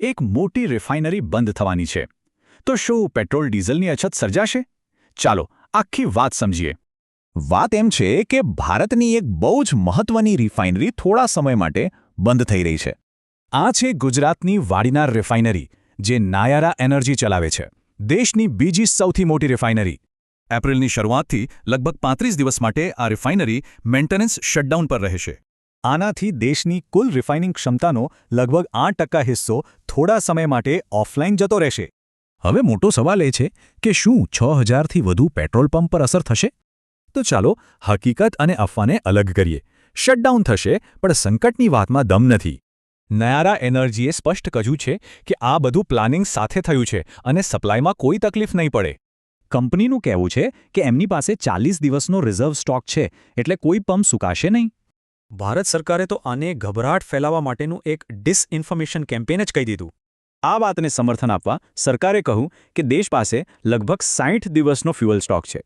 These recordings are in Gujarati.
એક મોટી રિફાઇનરી બંધ થવાની છે. તો શું પેટ્રોલ ડીઝલની અછત સર્જાશે? ચાલો આખી વાત સમજીએ. વાત એમ છે કે ભારતની એક બહુ જ મહત્વની રિફાઇનરી થોડા સમય માટે બંધ થઈ રહી છે. આ છે ગુજરાતની વાડીનાર રિફાઇનરી, જે નાયારા એનર્જી ચલાવે છે. દેશની બીજી સૌથી મોટી રિફાઇનરી. એપ્રિલની શરૂઆતથી લગભગ 35 દિવસ માટે આ રિફાઇનરી મેન્ટેનન્સ શટડાઉન પર રહેશે. આનાથી દેશની કુલ રિફાઇનિંગ ક્ષમતાનો લગભગ 8% હિસ્સો થોડા સમય માટે ઓફલાઈન જતો રહેશે. હવે મોટો સવાલ એ છે કે શું 6000થી વધુ પેટ્રોલ પંપ પર અસર થશે? તો ચાલો હકીકત અને અફવાને અલગ કરીએ. શટડાઉન થશે, પણ સંકટની વાતમાં દમ નથી. નયારા એનર્જીએ સ્પષ્ટ કહ્યું છે કે આ બધું પ્લાનિંગ સાથે થયું છે અને સપ્લાયમાં કોઈ તકલીફ નહીં પડે. કંપનીનું કહેવું છે કે એમની પાસે 40 દિવસનો રિઝર્વ સ્ટોક છે, એટલે કોઈ પંપ સુકાશે નહીં. ભારત સરકારે તો આને ગભરાટ ફેલાવવા માટેનું એક ડિસઇન્ફોર્મેશન કેમ્પેન જ કહી દીધું. આ વાતને સમર્થન આપવા સરકારે કહ્યું કે દેશ પાસે લગભગ 60 દિવસનો ફ્યુઅલ સ્ટોક છે.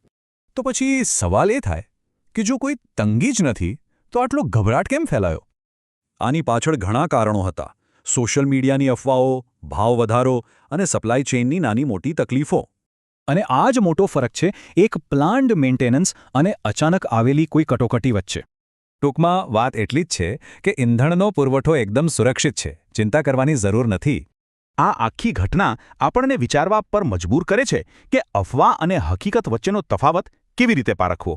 તો પછી સવાલ એ થાય કે જો કોઈ તંગી જ નથી તો આટલો ગભરાટ કેમ ફેલાયો? આની પાછળ ઘણા કારણો હતા. સોશિયલ મીડિયાની અફવાઓ, ભાવ વધારો અને સપ્લાય ચેઇનની નાની મોટી તકલીફો. અને આ જ મોટો ફરક છે એક પ્લાન્ડ મેન્ટેનન્સ અને અચાનક આવેલી કોઈ કટોકટી વચ્ચે. ટૂંકમાં વાત એટલી જ છે કે ઇંધણનો પુરવઠો એકદમ સુરક્ષિત છે, ચિંતા કરવાની જરૂર નથી. આ આખી ઘટના આપણને વિચારવા પર મજબૂર કરે છે કે અફવા અને હકીકત વચ્ચેનો તફાવત કેવી રીતે પારખવો.